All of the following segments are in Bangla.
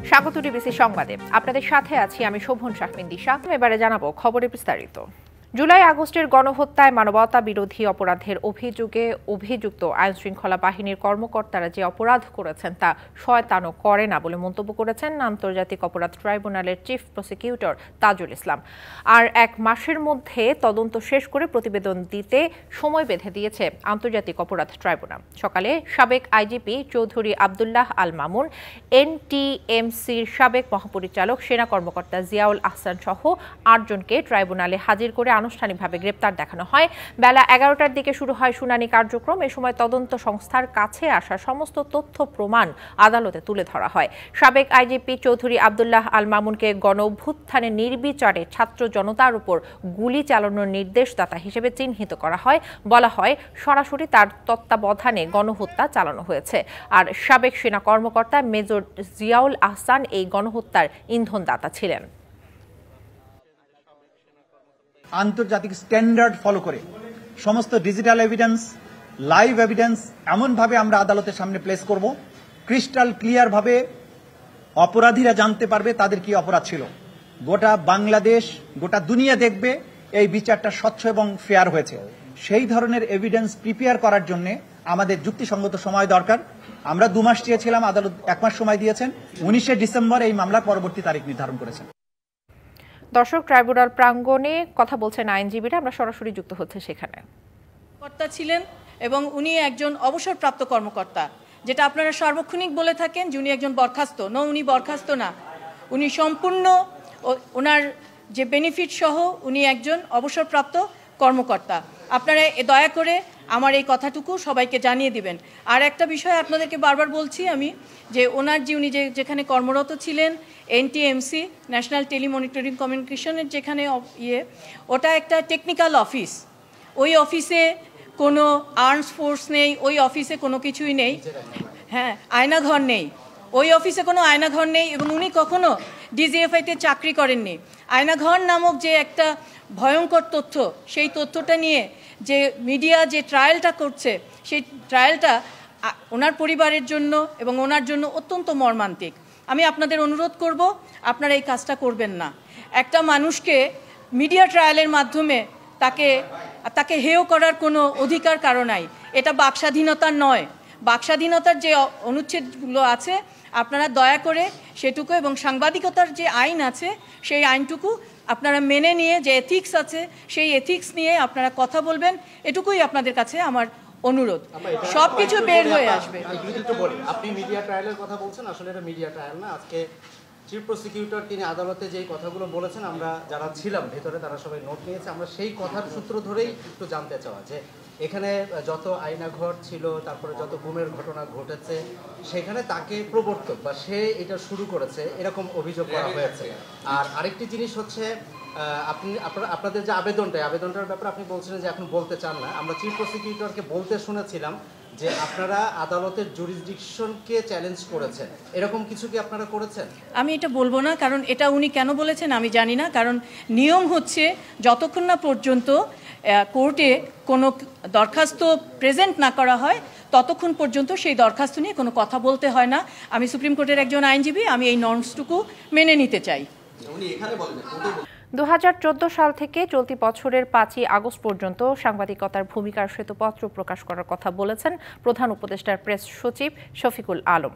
স্বাগত ডিবিসি সংবাদে আপনাদের সাথে আছি আমি শোভন শাহমিন দিশা। এবারে জানাবো খবরে বিস্তারিত। জুলাই আগস্টের গণহত্যায় মানবতা বিরোধী অপরাধের অভিযোগে অভিযুক্ত আইনশৃঙ্খলা বাহিনীর কর্মকর্তারা যে অপরাধ করেছেন তা শয়তানও করে না বলে মন্তব্য করেছেন আন্তর্জাতিক অপরাধ ট্রাইব্যুনালের চিফ প্রসিকিউটর তাজুল ইসলাম। আর 1 মাসের মধ্যে তদন্ত শেষ করে প্রতিবেদন দিতে সময় বেঁধে দিয়েছে আন্তর্জাতিক অপরাধ ট্রাইব্যুনাল। সকালে সাবেক আইজিপি চৌধুরী আবদুল্লাহ আল মামুন, এনটিএমসির সাবেক মহাপরিচালক সেনা কর্মকর্তা জিয়াউল আহসান সহ 8 জনকে ট্রাইব্যুনালে হাজির করে আনুষ্ঠানিকভাবে গ্রেপ্তার দেখানো হয়। বেলা 11টার দিকে শুরু হয় শুনানি কার্যক্রম। এ সময় তদন্ত সংস্থার কাছে আসা সমস্ত তথ্য প্রমাণ আদালতে তুলে ধরা হয়। সাবেক আইজিপি চৌধুরী আবদুল্লাহ আল মামুনকে গণঅভ্যুত্থানে নির্বিচারে ছাত্র জনতার উপর গুলি চালানোর নির্দেশদাতা হিসেবে চিহ্নিত করা হয়। বলা হয় সরাসরি তার তত্ত্বাবধানে গণহত্যা চালানো হয়েছে। আর সাবেক সেনা কর্মকর্তা মেজর জিয়াউল আহসান এই গণহত্যার ইন্ধনদাতা ছিলেন। আন্তর্জাতিক স্ট্যান্ডার্ড ফলো করে সমস্ত ডিজিটাল এভিডেন্স, লাইভ এভিডেন্স এমনভাবে আমরা আদালতের সামনে প্লেস করব, ক্রিস্টাল ক্লিয়ার ভাবে অপরাধীরা জানতে পারবে তাদের কি অপরাধ ছিল। গোটা বাংলাদেশ, গোটা দুনিয়া দেখবে এই বিচারটা স্বচ্ছ এবং ফেয়ার হয়েছে। সেই ধরনের এভিডেন্স প্রিপেয়ার করার জন্য আমাদের যুক্তিসঙ্গত সময় দরকার। আমরা 2 মাস চেয়েছিলাম, আদালত 1 মাস সময় দিয়েছেন। 19শে ডিসেম্বর এই মামলার পরবর্তী তারিখ নির্ধারণ করেছেন। দর্শক, ট্রাইব্যুনাল প্রাঙ্গণে কথা বলছেন আইনজীবীরা, আমরা সরাসরি যুক্ত হচ্ছে সেখানে। কর্তা ছিলেন এবং উনি একজন অবসরপ্রাপ্ত কর্মকর্তা, যেটা আপনারা সার্বক্ষণিক বলে থাকেন যে উনি একজন বরখাস্ত। উনি বরখাস্ত না, উনি সম্পূর্ণ ওনার যে বেনিফিট সহ উনি একজন অবসরপ্রাপ্ত কর্মকর্তা। আপনারা দয়া করে আমার এই কথাটুকু সবাইকে জানিয়ে দিবেন। আর একটা বিষয় আপনাদেরকে বারবার বলছি আমি, যে ওনার যে উনি যেখানে কর্মরত ছিলেন, এনটিএমসি ন্যাশনাল টেলিমনিটরিং কমিউনিকেশনের যেখানে ওটা একটা টেকনিক্যাল অফিস। ওই অফিসে কোনো আর্মস ফোর্স নেই, ওই অফিসে কোনো কিছুই নেই। হ্যাঁ, আয়নাঘর নেই, ওই অফিসে কোনো আয়নাঘর নেই। এবং উনি কখনো ডিজিএফআইতে চাকরি করেননি। আয়নাঘর নামক যে একটা ভয়ঙ্কর তথ্য, সেই তথ্যটা নিয়ে যে মিডিয়া যে ট্রায়ালটা করছে, সেই ট্রায়ালটা ওনার পরিবারের জন্য এবং ওনার জন্য অত্যন্ত মর্মান্তিক। আমি আপনাদের অনুরোধ করব, আপনারা এই কাজটা করবেন না। একটা মানুষকে মিডিয়া ট্রায়ালের মাধ্যমে তাকে হেয় করার কোনো অধিকার কারো নাই। এটা বাকস্বাধীনতার নয়। বাকস্বাধীনতার যে অনুচ্ছেদগুলো আছে আপনারা দয়া করে সেটুকু, এবং সাংবাদিকতার যে আইন আছে সেই আইনটুকু আপনারা মেনে নিয়ে, যে এথিক্স আছে সেই এথিক্স নিয়ে আপনারা কথা বলবেন। এটুকুই আপনাদের কাছে আমার অনুরোধ। সবকিছু বের হয়ে আসবে। আপনি মিডিয়া ট্রায়ালের কথা বলছেন, আসলে এটা মিডিয়া ট্রায়াল না। আজকে চিফ প্রসিকিউটর তিনি আদালতে যেই কথাগুলো বলেছেন, আমরা যারা ছিলাম ভেতরে তারা সবাই নোট নিয়েছে। আমরা সেই কথার সূত্র ধরেই একটু জানতে চাওয়া যে এখানে যত আয়নাঘর ছিল, তারপরে যত গুমের ঘটনা ঘটেছে, সেখানে তাকে প্রবর্তক বা সে এটা শুরু করেছে এরকম অভিযোগ করা হয়েছে। আর আরেকটি জিনিস হচ্ছে, আপনাদের যে আবেদনটার ব্যাপারে আপনি বলছিলেন যে এখন বলতে চান না। আমরা চিফ প্রসিকিউটরকে বলতে শুনেছিলাম যে আপনারা আদালতের জুরিসডিকশনকে চ্যালেঞ্জ করেছেন, এরকম কিছু কি আপনারা করেছেন? আমি এটা বলবো না, কারণ এটা উনি কেন বলেছেন আমি জানি না। কারণ নিয়ম হচ্ছে যতক্ষণ না পর্যন্ত কোর্টে কোনো দরখাস্ত প্রেজেন্ট না করা হয় ততক্ষণ পর্যন্ত সেই দরখাস্ত নিয়ে কোনো কথা বলতে হয় না। আমি সুপ্রিম কোর্টের একজন আইনজীবী, আমি এই নর্মসটুকু মেনে নিতে চাই। 2014 সাল থেকে চলতি বছরের 5ই আগস্ট পর্যন্ত সাংবাদিকতার ভূমিকার শ্বেতপত্র প্রকাশ করার কথা বলেছেন প্রধান উপদেষ্টার প্রেস সচিব শফিকুল আলম।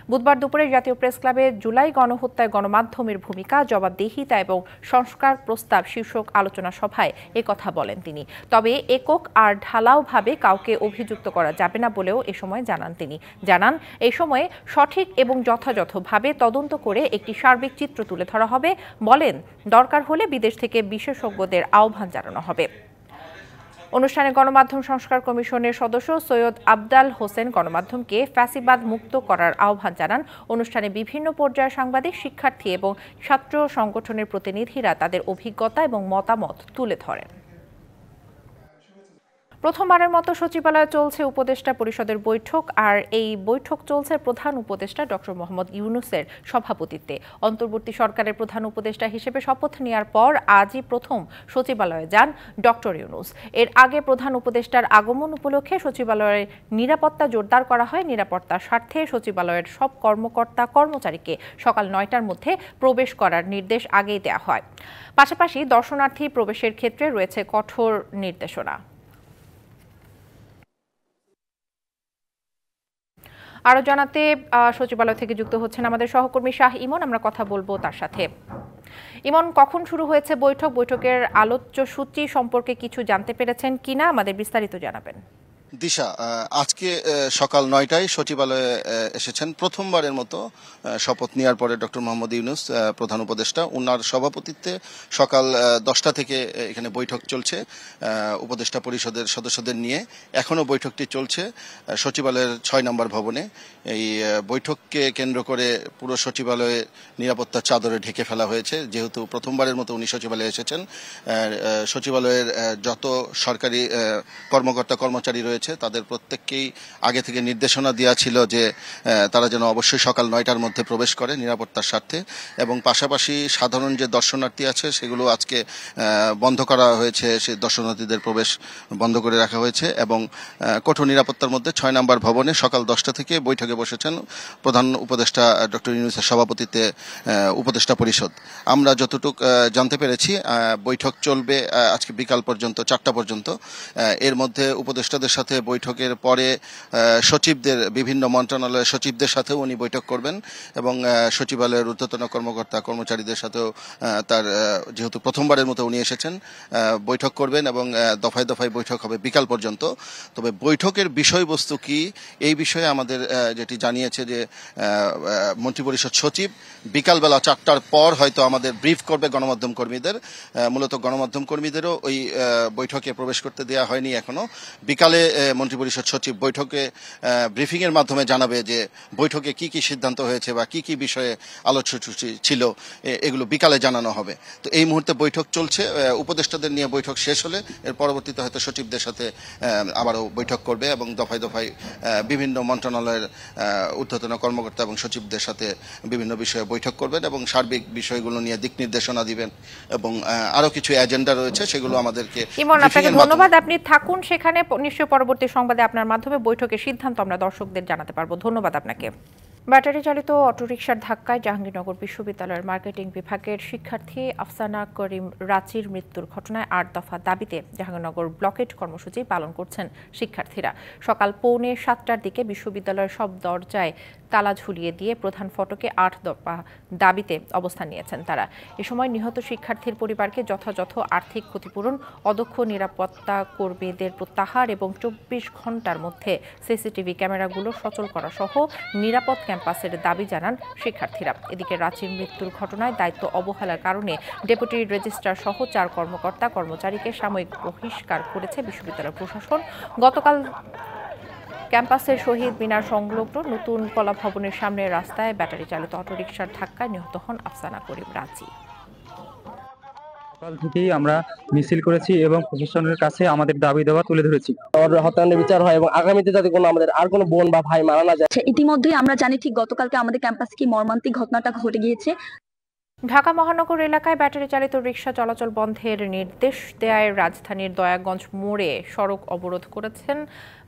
বুধবার দুপুরে জাতীয় প্রেস ক্লাবে জুলাই গণহত্যায় গণমাধ্যমের ভূমিকা, জবাবদিহিতা এবং সংস্কার প্রস্তাব শীর্ষক আলোচনা সভায় কথা বলেন তিনি। তবে একক আর ঢালাওভাবে কাউকে অভিযুক্ত করা যাবে না বলেও এ সময় জানান তিনি। জানান, এই সময়ে সঠিক এবং যথাযথভাবে তদন্ত করে একটি সার্বিক চিত্র তুলে ধরা হবে। বলেন, দরকার হলে বিদেশ থেকে বিশেষজ্ঞদের আহ্বান জানানো হবে। অনুষ্ঠানে গণমাধ্যম সংস্কার কমিশনের সদস্য সৈয়দ আবদাল হোসেন গণমাধ্যমকে ফ্যাসিবাদ মুক্ত করার আহ্বান জানান। অনুষ্ঠানে বিভিন্ন পর্যায়ের সাংবাদিক, শিক্ষার্থী এবং ছাত্র সংগঠনের প্রতিনিধিরা তাদের অভিজ্ঞতা এবং মতামত তুলে ধরেন। প্রথমবারের মতো সচিবালয়ে চলছে উপদেষ্টা পরিষদের বৈঠক, আর এই বৈঠক চলছে প্রধান উপদেষ্টা ডক্টর মোহাম্মদ ইউনূসের সভাপতিত্বে। অন্তর্বর্তী সরকারের প্রধান উপদেষ্টা হিসেবে শপথ নেওয়ার পর আজই প্রথম সচিবালয়ে যান ডক্টর ইউনূস। এর আগে প্রধান উপদেষ্টার আগমন উপলক্ষে সচিবালয়ের নিরাপত্তা জোরদার করা হয়। নিরাপত্তার স্বার্থে সচিবালয়ের সব কর্মকর্তা কর্মচারীকে সকাল ৯টার মধ্যে প্রবেশ করার নির্দেশ আগেই দেওয়া হয়। পাশাপাশি দর্শনার্থী প্রবেশের ক্ষেত্রে রয়েছে কঠোর নির্দেশনা। আরো জানাতে সচিবালয় থেকে যুক্ত হচ্ছেন আমাদের সহকর্মী শাহ ইমন, আমরা কথা বলবো তার সাথে। ইমন, কখন শুরু হয়েছে বৈঠক? বৈঠকের আলোচ্য সূচি সম্পর্কে কিছু জানতে পেরেছেন কিনা আমাদের বিস্তারিত জানাবেন। দিশা, আজকে সকাল ৯টায় সচিবালয়ে এসেছেন প্রথমবারের মতো শপথ নেওয়ার পরে ডক্টর মোহাম্মদ ইউনূস প্রধান উপদেষ্টা। ওনার সভাপতিত্বে সকাল ১০টা থেকে এখানে বৈঠক চলছে উপদেষ্টা পরিষদের সদস্যদের নিয়ে। এখনও বৈঠকটি চলছে সচিবালয়ের ৬ নম্বর ভবনে। এই বৈঠককে কেন্দ্র করে পুরো সচিবালয়ে নিরাপত্তার চাদরে ঢেকে ফেলা হয়েছে, যেহেতু প্রথমবারের মতো উনি সচিবালয়ে এসেছেন। সচিবালয়ের যত সরকারি কর্মকর্তা কর্মচারী রয়েছে তাদের প্রত্যেককেই আগে থেকে নির্দেশনা দেওয়া ছিল যে তারা যেন অবশ্যই সকাল ৯টার মধ্যে প্রবেশ করে নিরাপত্তার স্বার্থে, এবং পাশাপাশি সাধারণ যে দর্শনার্থী আছে সেগুলো আজকে বন্ধ করা হয়েছে, সেই দর্শনার্থীদের প্রবেশ বন্ধ করে রাখা হয়েছে। এবং কঠোর নিরাপত্তার মধ্যে ৬ নম্বর ভবনে সকাল ১০টা থেকে বৈঠকে বসেছেন প্রধান উপদেষ্টা ডক্টর ইউনূসের সভাপতিত্বে উপদেষ্টা পরিষদ। আমরা যতটুকু জানতে পেরেছি বৈঠক চলবে আজকে বিকাল পর্যন্ত, ৪টা পর্যন্ত। এর মধ্যে উপদেষ্টাদের সাথে বৈঠকের পরে সচিবদের, বিভিন্ন মন্ত্রণালয়ের সচিবদের সাথেও উনি বৈঠক করবেন, এবং সচিবালয়ের ঊর্ধ্বতন কর্মকর্তা কর্মচারীদের সাথেও তার, যেহেতু প্রথমবারের মতো উনি এসেছেন, বৈঠক করবেন, এবং দফায় দফায় বৈঠক হবে বিকাল পর্যন্ত। তবে বৈঠকের বিষয়বস্তু কি, এই বিষয়ে আমাদের যেটি জানিয়েছে যে মন্ত্রিপরিষদ সচিব বিকালবেলা ৪টার পর হয়তো আমাদের ব্রিফ করবে গণমাধ্যম কর্মীদের। মূলত গণমাধ্যম কর্মীদেরও ওই বৈঠকে প্রবেশ করতে দেওয়া হয়নি এখনো। বিকালে মন্ত্রিপরিষদ সচিব বৈঠকে ব্রিফিং এর মাধ্যমে জানাবে যে বৈঠকে কি কি সিদ্ধান্ত হয়েছে বা কি কি বিষয়ে আলোচ্য ছিল, এগুলো বিকালে জানানো হবে। তো এই মুহূর্তে বৈঠক চলছে। উপদেষ্টাদের নিয়ে বৈঠক শেষ হলে এর পরবর্তীতে হয়তো সচিবদের সাথে আবারও বৈঠক করবে, এবং দফায় দফায় বিভিন্ন মন্ত্রণালয়ের ঊর্ধ্বতন কর্মকর্তা এবং সচিবদের সাথে বিভিন্ন বিষয়ে বৈঠক করবেন, এবং সার্বিক বিষয়গুলো নিয়ে দিক নির্দেশনা দিবেন, এবং আরো কিছু এজেন্ডা রয়েছে সেগুলো আমাদেরকে। ইমন, আপনাকে ধন্যবাদ। আপনি থাকুন সেখানে, নিশ্চয়ই পরবর্তী সংবাদে আপনার মাধ্যমে বৈঠকের সিদ্ধান্ত আমরা দর্শকদের জানাতে পারবো। ধন্যবাদ আপনাকে। ব্যাটারি চালিত অটোরিকশার ধাক্কায় জাহাঙ্গীরনগর বিশ্ববিদ্যালয়ের মার্কেটিং বিভাগের শিক্ষার্থী আফসানা করিম রাচির মৃত্যুর ঘটনায় ৮ দফা দাবিতে জাহাঙ্গীরনগর ব্লকেট কর্মসূচি পালন করছেন শিক্ষার্থীরা। সকাল 6:45টার দিকে বিশ্ববিদ্যালয়ের সব দরজায় তালা ঝুলিয়ে দিয়ে প্রধান ফটকে ৮ দফা দাবিতে অবস্থান নিয়েছেন তারা। এ সময় নিহত শিক্ষার্থীর পরিবারকে যথাযথ আর্থিক ক্ষতিপূরণ, অদক্ষ নিরাপত্তা কর্মীদের প্রত্যাহার এবং ২৪ ঘন্টার মধ্যে সিসিটিভি ক্যামেরাগুলো সচল করা সহ নিরাপদ ক্যাম্পাসের দাবি জানান শিক্ষার্থীরা। এদিকে রাঁচির মৃত্যুর ঘটনায় দায়িত্ব অবহেলার কারণে ডেপুটি রেজিস্ট্রার সহ ৪ কর্মকর্তা কর্মচারীকে সাময়িক বহিষ্কার করেছে বিশ্ববিদ্যালয় প্রশাসন। গতকাল ক্যাম্পাসের শহীদ মিনার সংলগ্ন নতুন কলা ভবনের সামনে রাস্তায় ব্যাটারি চালিত অটোরিকশার ধাক্কায় নিহত হন আফসানা করিম রাচি। সকাল থেকেই আমরা মিছিল করেছি এবং প্রশাসনের কাছে আমাদের দাবি দেওয়া তুলে ধরেছি। হত্যাকাণ্ডের বিচার হয় এবং আগামীতে যাতে কোনো আমাদের আর কোনো বোন বা ভাই মারা না যায়। ইতিমধ্যেই আমরা জানি ঠিক গতকালকে আমাদের ক্যাম্পাসে কি মর্মান্তিক ঘটনাটা ঘটে গিয়েছে। ঢাকা মহানগর এলাকায় ব্যাটারি চালিত রিকশা চলাচল বন্ধের নির্দেশ দেয় রাজধানীর দয়াগঞ্জ মোড়ে সড়ক অবরোধ করেছেন,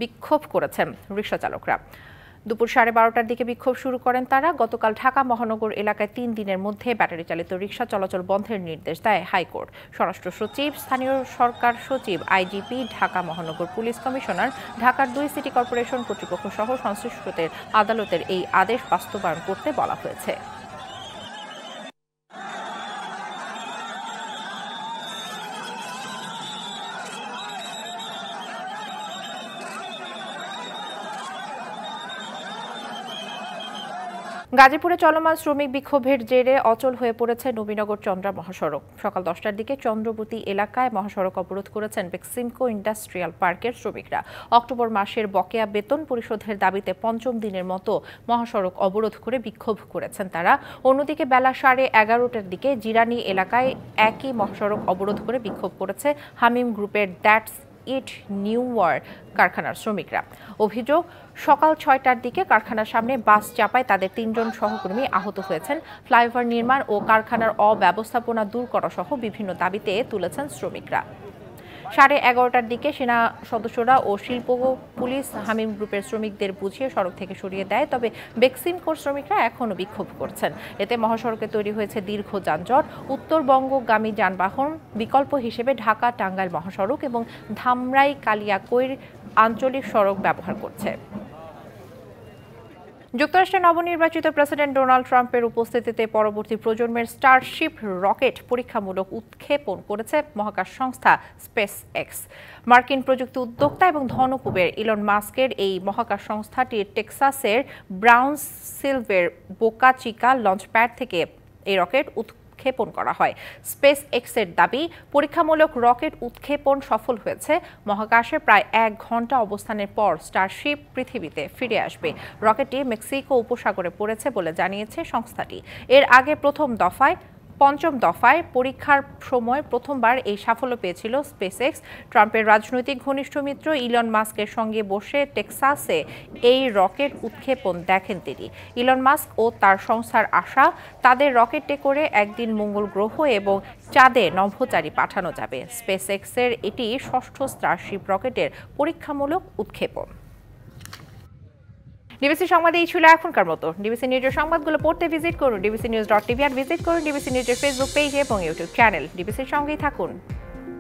বিক্ষোভ করেছেন রিকশা চালকরা। দুপুর 12:30টার দিকে বিক্ষোভ শুরু করেন তারা। গতকাল ঢাকা মহানগর এলাকায় 3 দিনের মধ্যে ব্যাটারি চালিত রিকশা চলাচল বন্ধের নির্দেশ দেয় হাইকোর্ট। স্বরাষ্ট্র সচিব, স্থানীয় সরকার সচিব, আইজিপি, ঢাকা মহানগর পুলিশ কমিশনার, ঢাকার 2 সিটি কর্পোরেশন কর্তৃপক্ষ সহ সংশ্লিষ্টদের আদালতের এই আদেশ বাস্তবায়ন করতে বলা হয়েছে। গাজীপুরে চলমান শ্রমিক বিক্ষোভের জেরে অচল হয়ে পড়েছে নবীনগর চন্দ্রা মহাসড়ক। সকাল 10টার দিকে চন্দ্রবতী এলাকায় মহাসড়ক অবরোধ করেছেন বেক্সিমকো ইন্ডাস্ট্রিয়াল পার্কের শ্রমিকরা। অক্টোবর মাসের বকেয়া বেতন পরিশোধের দাবিতে ৫ম দিনের মতো মহাসড়ক অবরোধ করে বিক্ষোভ করেছেন তারা। অন্যদিকে বেলা 11:30টার দিকে জিরানি এলাকায় একই মহাসড়ক অবরোধ করে বিক্ষোভ করেছে হামিম গ্রুপের দ্যাটস ইট নিউ ওয়ার কারখানার শ্রমিকরা। অভিযোগ, সকাল 6টার দিকে কারখানার সামনে বাস চাপায় তাদের 3 জন সহকর্মী আহত হয়েছেন। ফ্লাইওভার নির্মাণ ও কারখানার অব্যবস্থাপনা দূর করা সহ বিভিন্ন দাবিতে তুলেছেন শ্রমিকরা। 11:30টার দিকে সেনা সদস্যরা ও শিল্প পুলিশ হামিম গ্রুপের শ্রমিকদের বুঝিয়ে সড়ক থেকে সরিয়ে দেয়, তবে বেক্সিমকোর শ্রমিকরা এখনও বিক্ষোভ করছেন। এতে মহাসড়কে তৈরি হয়েছে দীর্ঘ যানজট। উত্তরবঙ্গগামী যানবাহন বিকল্প হিসেবে ঢাকা টাঙ্গাইল মহাসড়ক এবং ধামরাই কালিয়াকৈর আঞ্চলিক সড়ক ব্যবহার করছে। যুক্তরাষ্ট্রের নবনির্বাচিত প্রেসিডেন্ট ডোনাল্ড ট্রাম্পের উপস্থিতিতে পরবর্তী প্রজন্মের স্টারশিপ রকেট পরীক্ষামূলক উৎক্ষেপণ করেছে মহাকাশ সংস্থা স্পেস এক্স। মার্কিন প্রযুক্তি উদ্যোক্তা এবং ধনকুবের ইলন মাস্কের এই মহাকাশ সংস্থাটি টেক্সাসের ব্রাউনসভিলের বোকা চিকা লঞ্চপ্যাড থেকে এই রকেট উৎক্ষেপণ করা হয়। স্পেস এক্সের দাবি, পরীক্ষামূলক রকেট উৎক্ষেপণ সফল হয়েছে। মহাকাশে প্রায় 1 ঘন্টা অবস্থানের পর স্টারশিপ পৃথিবীতে ফিরে আসবে। রকেটটি মেক্সিকো উপসাগরে পড়েছে বলে জানিয়েছে সংস্থাটি। এর আগে পঞ্চম দফায় পরীক্ষার সময় প্রথমবার এই সাফল্য পেয়েছিল স্পেসএক্স। ট্রাম্পের রাজনৈতিক ঘনিষ্ঠ মিত্র ইলন মাস্কের সঙ্গে বসে টেক্সাসে এই রকেট উৎক্ষেপণ দেখেন তিনি। ইলন মাস্ক ও তার সংস্থার আশা, তাদের রকেটে করে একদিন মঙ্গল গ্রহ এবং চাঁদে নভোচারী পাঠানো যাবে। স্পেসএক্সের এটি 6ষ্ঠ স্টারশিপ রকেটের পরীক্ষামূলক উৎক্ষেপণ। ডিবিসি সংবাদ এই ছিল এখনকার মতো। ডিবিসি নিউজের সংবাদগুলো পড়তে ভিজিট করুন dbcnews.tv আর ভিজিট করুন ডিবিসি নিউজের ফেসবুক পেজ এবং ইউটিউব চ্যানেল। ডিবিসির সঙ্গেই থাকুন।